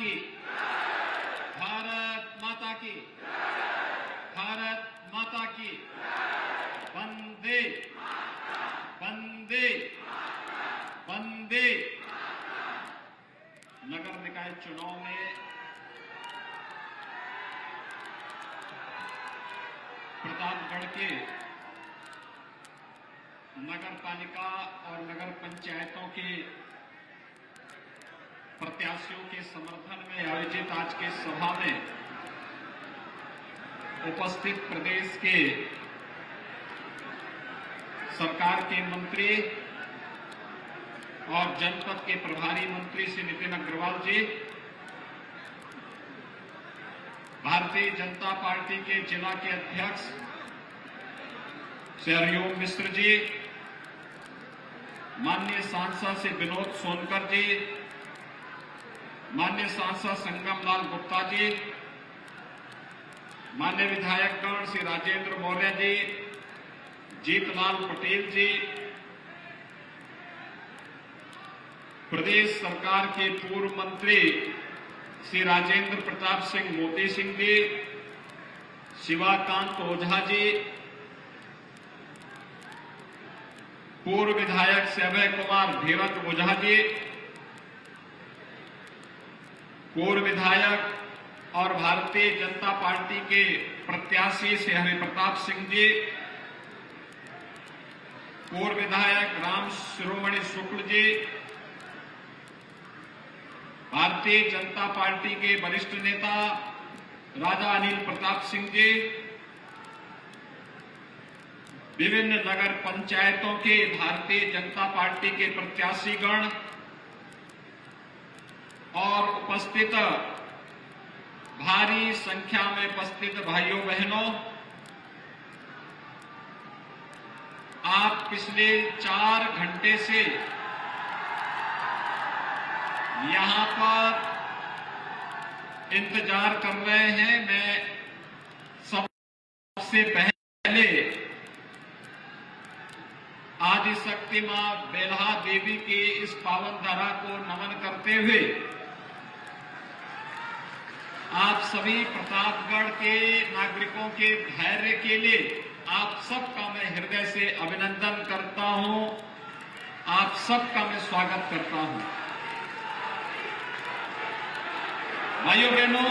की, भारत माता की, भारत माता की, वंदे वंदे वंदे। नगर निकाय चुनाव में प्रतापगढ़ के नगर पालिका और नगर पंचायतों के प्रत्याशियों के समर्थन में आयोजित आज के सभा में उपस्थित प्रदेश के सरकार के मंत्री और जनपद के प्रभारी मंत्री श्री नितिन अग्रवाल जी, भारतीय जनता पार्टी के जिला के अध्यक्ष श्री हरिओम मिश्र जी, माननीय सांसद श्री विनोद सोनकर जी, माननीय सांसद संगम लाल गुप्ता जी, माननीय विधायकगण श्री राजेंद्र मौर्य जी, जीतलाल पटेल जी, प्रदेश सरकार के पूर्व मंत्री श्री राजेंद्र प्रताप सिंह मोती सिंह जी, शिवाकांत ओझा जी, पूर्व विधायक श्री अभय कुमार धीरज ओझा जी, पूर्व विधायक और भारतीय जनता पार्टी के प्रत्याशी श्री हरिप्रताप सिंह जी, पूर्व विधायक राम शिरोमणि शुक्ल जी, भारतीय जनता पार्टी के वरिष्ठ नेता राजा अनिल प्रताप सिंह जी, विभिन्न नगर पंचायतों के भारतीय जनता पार्टी के प्रत्याशीगण और उपस्थित भारी संख्या में उपस्थित भाइयों बहनों, आप पिछले 4 घंटे से यहां पर इंतजार कर रहे हैं। मैं सबसे पहले आदिशक्ति मां बेल्हा देवी की इस पावन धरा को नमन करते हुए आप सभी प्रतापगढ़ के नागरिकों के धैर्य के लिए आप सबका मैं हृदय से अभिनंदन करता हूं, आप सबका मैं स्वागत करता हूं। भाइयों बहनों,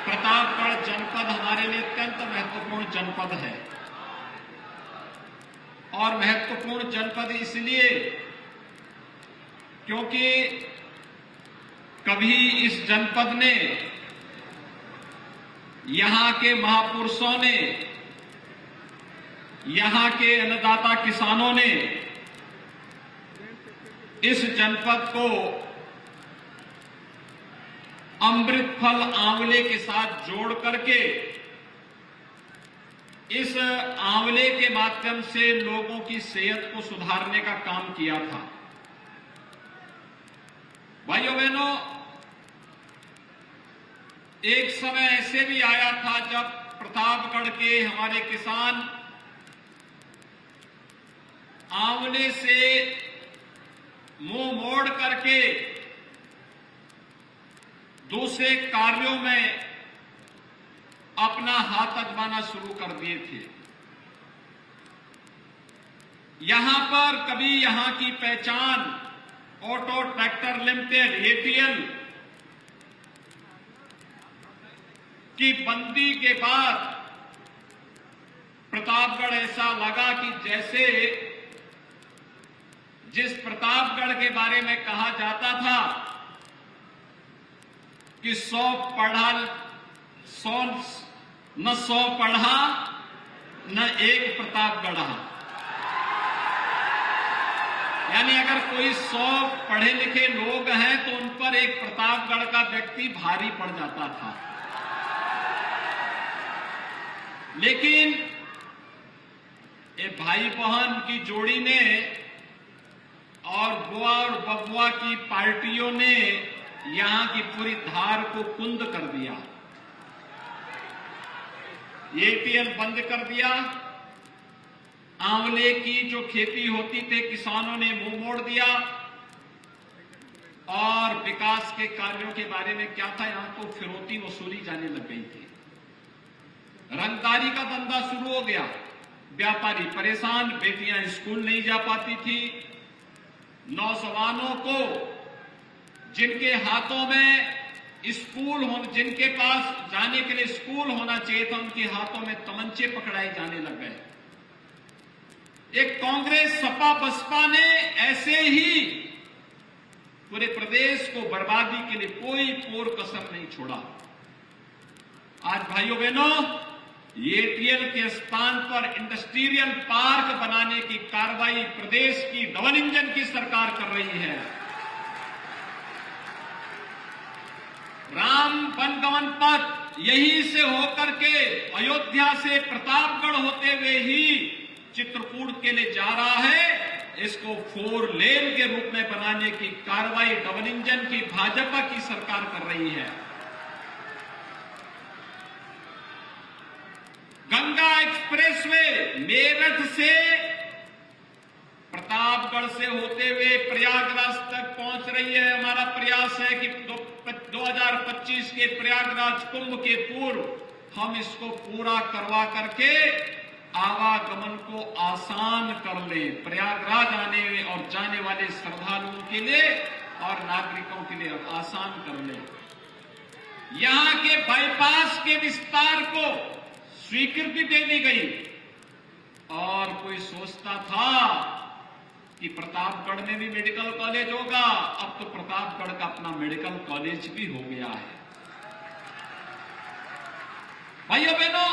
प्रतापगढ़ जनपद हमारे लिए अत्यंत महत्वपूर्ण जनपद है और महत्वपूर्ण जनपद इसलिए क्योंकि कभी इस जनपद ने, यहां के महापुरुषों ने, यहां के अन्नदाता किसानों ने इस जनपद को अमृत फल आंवले के साथ जोड़ करके इस आंवले के माध्यम से लोगों की सेहत को सुधारने का काम किया था। भाइयों बहनों, एक समय ऐसे भी आया था जब प्रतापगढ़ के हमारे किसान आंवले से मुंह मोड़ करके दूसरे कार्यों में अपना हाथ आजमाना शुरू कर दिए थे। यहां पर कभी यहां की पहचान ऑटो ट्रैक्टर लिमिटेड एपीएल की बंदी के बाद प्रतापगढ़ ऐसा लगा कि जैसे जिस प्रतापगढ़ के बारे में कहा जाता था कि 100 पढ़ा न एक प्रतापगढ़, यानी अगर कोई 100 पढ़े लिखे लोग हैं तो उन पर एक प्रतापगढ़ का व्यक्ति भारी पड़ जाता था। लेकिन ये भाई बहन की जोड़ी ने और बुआ और बबुआ की पार्टियों ने यहां की पूरी धार को कुंद कर दिया, एपीएल बंद कर दिया। आंवले की जो खेती होती थी किसानों ने मुंह मोड़ दिया और विकास के कार्यों के बारे में क्या था, यहां तो फिरौती वसूली जाने लग गई थी, रंगदारी का धंधा शुरू हो गया, व्यापारी परेशान, बेटियां स्कूल नहीं जा पाती थी, नौजवानों को जिनके हाथों में स्कूल हो, जिनके पास जाने के लिए स्कूल होना चाहिए था, उनके हाथों में तमंचे पकड़ाए जाने लग गए। एक कांग्रेस सपा बसपा ने ऐसे ही पूरे प्रदेश को बर्बादी के लिए कोई कोर कसर नहीं छोड़ा। आज भाइयों बहनों, एटीएल के स्थान पर इंडस्ट्रियल पार्क बनाने की कार्रवाई प्रदेश की डबल इंजन की सरकार कर रही है। राम वनगमन पथ यहीं से होकर के अयोध्या से प्रतापगढ़ होते हुए ही चित्रकूट के लिए जा रहा है। इसको 4 लेन के रूप में बनाने की कार्रवाई डबल इंजन की भाजपा की सरकार कर रही है। गंगा एक्सप्रेसवे मेरठ से प्रतापगढ़ से होते हुए प्रयागराज तक पहुंच रही है। हमारा प्रयास है कि 2025 के प्रयागराज कुंभ के पूर्व हम इसको पूरा करवा करके आवागमन को आसान कर ले, प्रयागराज आने और जाने वाले श्रद्धालुओं के लिए और नागरिकों के लिए आसान कर ले। यहां के बाईपास के विस्तार को स्वीकृति दे दी गई और कोई सोचता था कि प्रतापगढ़ में भी मेडिकल कॉलेज होगा, अब तो प्रतापगढ़ का अपना मेडिकल कॉलेज भी हो गया है। भाइयों बहनों,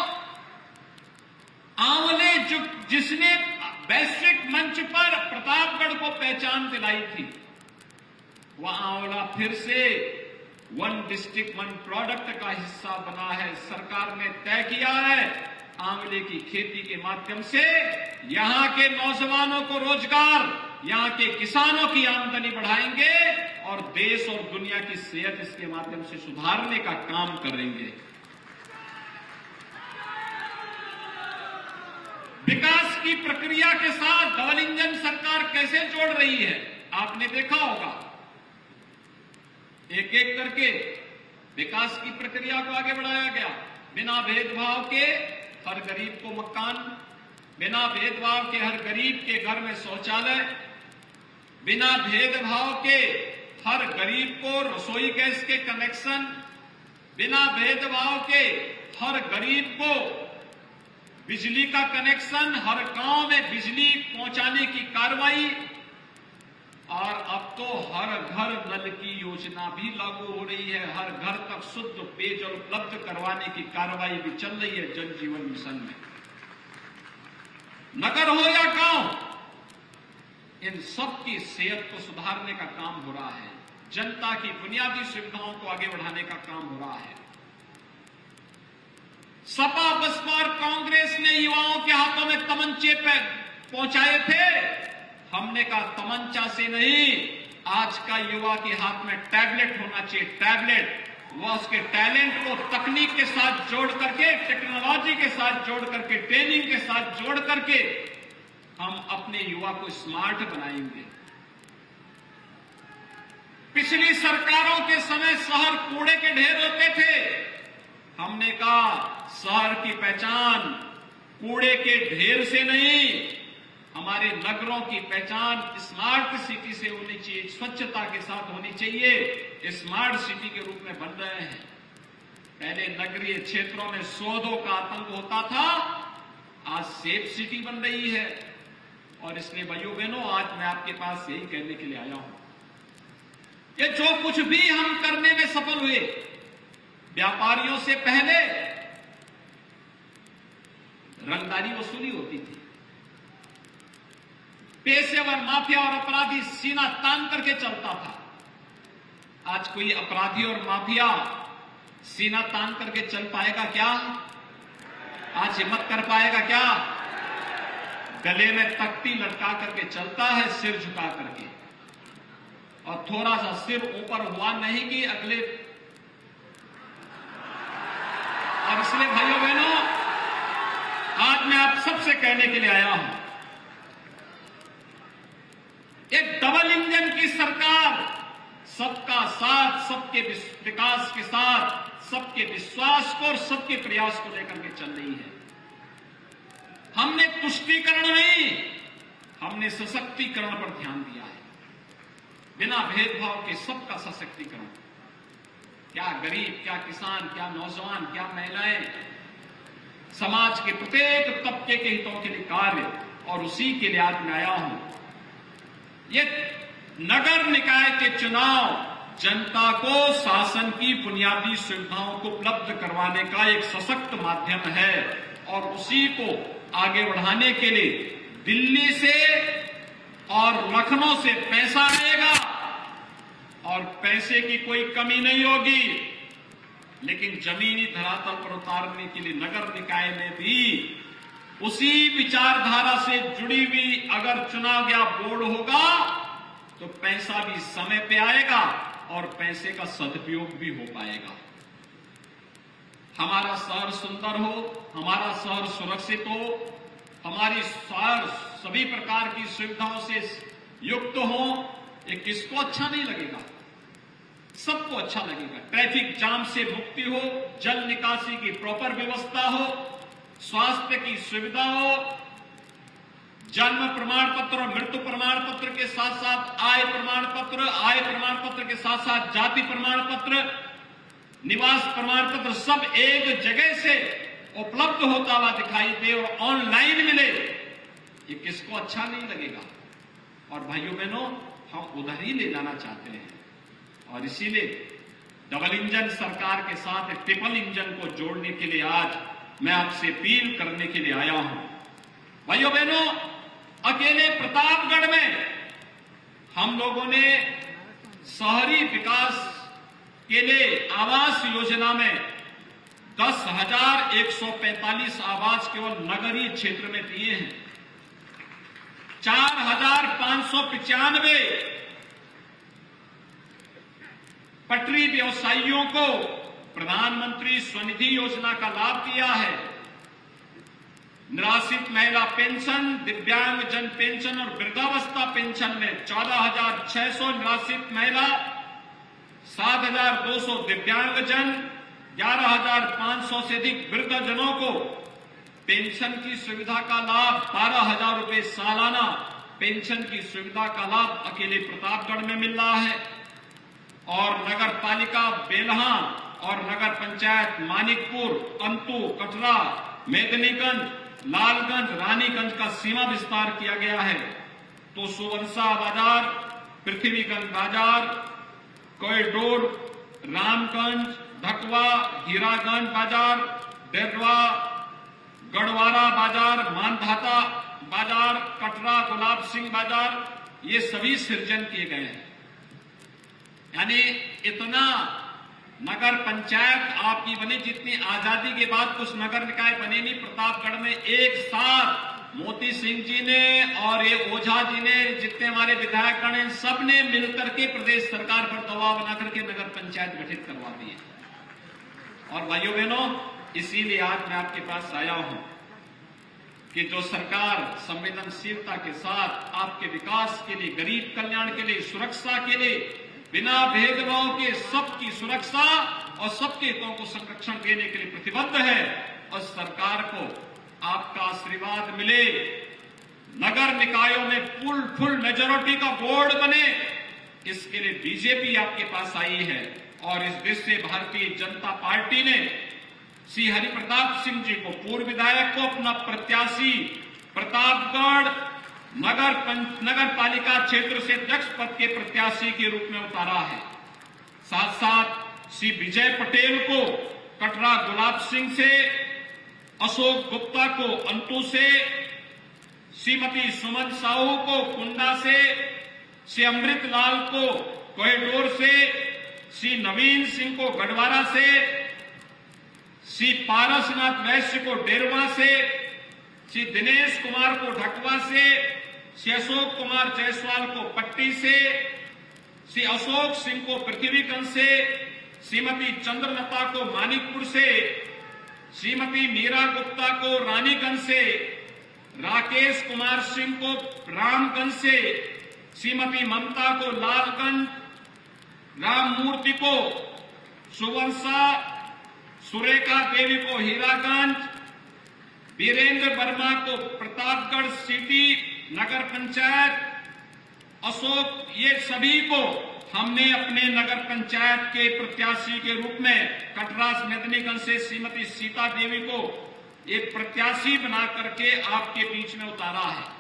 आंवले जिसने वैश्विक मंच पर प्रतापगढ़ को पहचान दिलाई थी, वह आंवला फिर से 1 डिस्ट्रिक्ट 1 प्रोडक्ट का हिस्सा बना है। सरकार ने तय किया है आंवले की खेती के माध्यम से यहां के नौजवानों को रोजगार, यहां के किसानों की आमदनी बढ़ाएंगे और देश और दुनिया की सेहत इसके माध्यम से सुधारने का काम करेंगे। विकास की प्रक्रिया के साथ डबल इंजन सरकार कैसे जोड़ रही है, आपने देखा होगा। एक एक करके विकास की प्रक्रिया को आगे बढ़ाया गया। बिना भेदभाव के हर गरीब को मकान, बिना भेदभाव के हर गरीब के घर में शौचालय, बिना भेदभाव के हर गरीब को रसोई गैस के कनेक्शन, बिना भेदभाव के हर गरीब को बिजली का कनेक्शन, हर गांव में बिजली पहुंचाने की कार्रवाई, और अब तो हर घर नल की योजना भी लागू हो रही है। हर घर तक शुद्ध पेयजल उपलब्ध करवाने की कार्रवाई भी चल रही है जल जीवन मिशन में। नगर हो या गांव, इन सब की सेहत को सुधारने का काम हो रहा है, जनता की बुनियादी सुविधाओं को आगे बढ़ाने का काम हो रहा है। सपा बसपा और कांग्रेस ने युवाओं के हाथों में तमंचे पे पहुंचाए थे। हमने कहा तमंचा से नहीं, आज का युवा के हाथ में टैबलेट होना चाहिए। टैबलेट, वह उसके टैलेंट को तकनीक के साथ जोड़ करके, टेक्नोलॉजी के साथ जोड़ करके, ट्रेनिंग के साथ जोड़ करके हम अपने युवा को स्मार्ट बनाएंगे। पिछली सरकारों के समय शहर कूड़े के ढेर होते थे। हमने कहा शहर की पहचान कूड़े के ढेर से नहीं, हमारे नगरों की पहचान स्मार्ट सिटी से होनी चाहिए, स्वच्छता के साथ होनी चाहिए। स्मार्ट सिटी के रूप में बन रहे हैं। पहले नगरीय क्षेत्रों में शोधों का आतंक होता था, आज सेफ सिटी बन रही है। और इसलिए भाइयों बहनों, आज मैं आपके पास यही कहने के लिए आया हूं कि जो कुछ भी हम करने में सफल हुए, व्यापारियों से पहले रंगदारी वसूली होती थी, पेशेवर माफिया और अपराधी सीना तान करके चलता था। आज कोई अपराधी और माफिया सीना तान करके चल पाएगा क्या? आज हिम्मत कर पाएगा क्या? गले में तख्ती लटका करके चलता है, सिर झुका करके, और थोड़ा सा सिर ऊपर हुआ नहीं कि अगले। और इसलिए भाइयों बहनों, आज मैं आप सबसे कहने के लिए आया हूं, एक डबल इंजन की सरकार सबका साथ, सबके विकास के साथ, सबके विश्वास को और सबके प्रयास को लेकर के चल रही है। हमने तुष्टीकरण नहीं, हमने सशक्तिकरण पर ध्यान दिया है। बिना भेदभाव के सबका सशक्तिकरण, क्या गरीब, क्या किसान, क्या नौजवान, क्या महिलाएं, समाज के प्रत्येक तबके के हितों के लिए कार्य, और उसी के लिए आज मैं आया हूं। ये नगर निकाय के चुनाव जनता को शासन की बुनियादी सुविधाओं को उपलब्ध करवाने का एक सशक्त माध्यम है, और उसी को आगे बढ़ाने के लिए दिल्ली से और लखनऊ से पैसा आएगा और पैसे की कोई कमी नहीं होगी, लेकिन जमीनी धरातल पर उतारने के लिए नगर निकाय में भी उसी विचारधारा से जुड़ी हुई अगर चुनाव या बोर्ड होगा तो पैसा भी समय पे आएगा और पैसे का सदुपयोग भी हो पाएगा। हमारा शहर सुंदर हो, हमारा शहर सुरक्षित हो, हमारी शहर सभी प्रकार की सुविधाओं से युक्त हो, ये किसको अच्छा नहीं लगेगा? सबको अच्छा लगेगा। ट्रैफिक जाम से मुक्ति हो, जल निकासी की प्रॉपर व्यवस्था हो, स्वास्थ्य की सुविधा हो, जन्म प्रमाण पत्र और मृत्यु प्रमाण पत्र के साथ साथ आय प्रमाण पत्र के साथ साथ जाति प्रमाण पत्र, निवास प्रमाण पत्र सब एक जगह से उपलब्ध होता हुआ दिखाई दे और ऑनलाइन मिले, ये किसको अच्छा नहीं लगेगा? और भाइयों बहनों, हम उधर ही ले जाना चाहते हैं, और इसीलिए डबल इंजन सरकार के साथ ट्रिपल इंजन को जोड़ने के लिए आज मैं आपसे अपील करने के लिए आया हूं। भाइयों बहनों, अकेले प्रतापगढ़ में हम लोगों ने शहरी विकास के लिए आवास योजना में 10,145 आवास केवल नगरीय क्षेत्र में दिए हैं। 4,595 पटरी व्यवसायियों को प्रधानमंत्री स्वनिधि योजना का लाभ दिया है। निराश्रित महिला पेंशन, दिव्यांग जन पेंशन और वृद्धावस्था पेंशन में 14,600 निराश्रित महिला, 7,200 दिव्यांग जन, 11,500 से अधिक वृद्धजनों को पेंशन की सुविधा का लाभ, 12,000 रुपए सालाना पेंशन की सुविधा का लाभ अकेले प्रतापगढ़ में मिल रहा है। और नगर पालिका बेलहा और नगर पंचायत मानिकपुर, अंतु, कटरा, मेदिनीगंज, लालगंज, रानीगंज का सीमा विस्तार किया गया है। तो सुवंसा बाजार, पृथ्वीगंज बाजार, कॉरिडोर, रामगंज, धकवा, हीरागंज बाजार, डेरवा, गढ़वारा बाजार, मानधाता बाजार, कटरा, गुलाब सिंह बाजार, ये सभी सृजन किए गए हैं। यानी इतना नगर पंचायत आपकी बनी, जितनी आजादी के बाद कुछ नगर निकाय बने नहीं। प्रतापगढ़ में एक साथ मोती सिंह जी ने और ये ओझा जी ने, जितने हमारे विधायकगण हैं, सबने मिलकर के प्रदेश सरकार पर दबाव बनाकर के नगर पंचायत गठित करवा दी है। और भाइयों बहनों, इसीलिए आज मैं आपके पास आया हूं कि जो सरकार संवेदनशीलता के साथ आपके विकास के लिए, गरीब कल्याण के लिए, सुरक्षा के लिए, बिना भेदभाव के सबकी सुरक्षा और सबके हितों को संरक्षण देने के लिए प्रतिबद्ध है, और सरकार को आपका आशीर्वाद मिले, नगर निकायों में फुल मेजोरिटी का बोर्ड बने, इसके लिए बीजेपी आपके पास आई है। और इस देश से भारतीय जनता पार्टी ने श्री हरिप्रताप सिंह जी को, पूर्व विधायक को, अपना प्रत्याशी प्रतापगढ़ नगर पालिका क्षेत्र से अध्यक्ष पद के प्रत्याशी के रूप में उतारा है। साथ साथ श्री विजय पटेल को कटरा गुलाब सिंह से, अशोक गुप्ता को अंतु से, श्रीमती सुमन साहू को कुंडा से, श्री अमृत लाल को कॉरिडोर से, श्री नवीन सिंह को गढ़वारा से, श्री पारसनाथ वैश्य को डेरवा से, श्री दिनेश कुमार को ढकवा से, श्री अशोक कुमार जायसवाल को पट्टी से, श्री अशोक सिंह को पृथ्वीगंज से, श्रीमती चंद्रलता को मानिकपुर से, श्रीमती मीरा गुप्ता को रानीगंज से, राकेश कुमार सिंह को रामगंज से, श्रीमती ममता को लालगंज, राममूर्ति को सुवंशा, सुरेखा देवी को हीरागंज, वीरेंद्र वर्मा को प्रतापगढ़ सिटी नगर पंचायत, अशोक, ये सभी को हमने अपने नगर पंचायत के प्रत्याशी के रूप में कटरास मेदिनीगंज से श्रीमती सीता देवी को एक प्रत्याशी बना करके आपके बीच में उतारा है।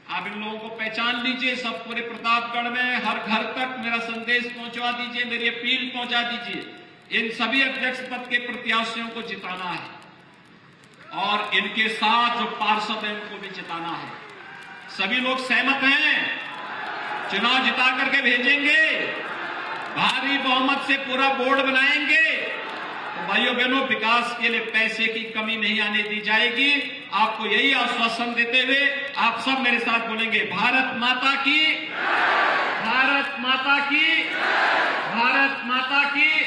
आप इन लोगों को पहचान लीजिए, सब पूरे प्रतापगढ़ में हर घर तक मेरा संदेश पहुंचवा दीजिए, मेरी अपील पहुंचा दीजिए। इन सभी अध्यक्ष पद के प्रत्याशियों को जिताना है और इनके साथ जो पार्षद हैं उनको भी जिताना है। सभी लोग सहमत हैं? चुनाव जिता करके भेजेंगे, भारी बहुमत से पूरा बोर्ड बनाएंगे। तो भाइयों बहनों, विकास के लिए पैसे की कमी नहीं आने दी जाएगी। आपको यही आश्वासन देते हुए आप सब मेरे साथ बोलेंगे, भारत माता की, भारत माता की, भारत माता की।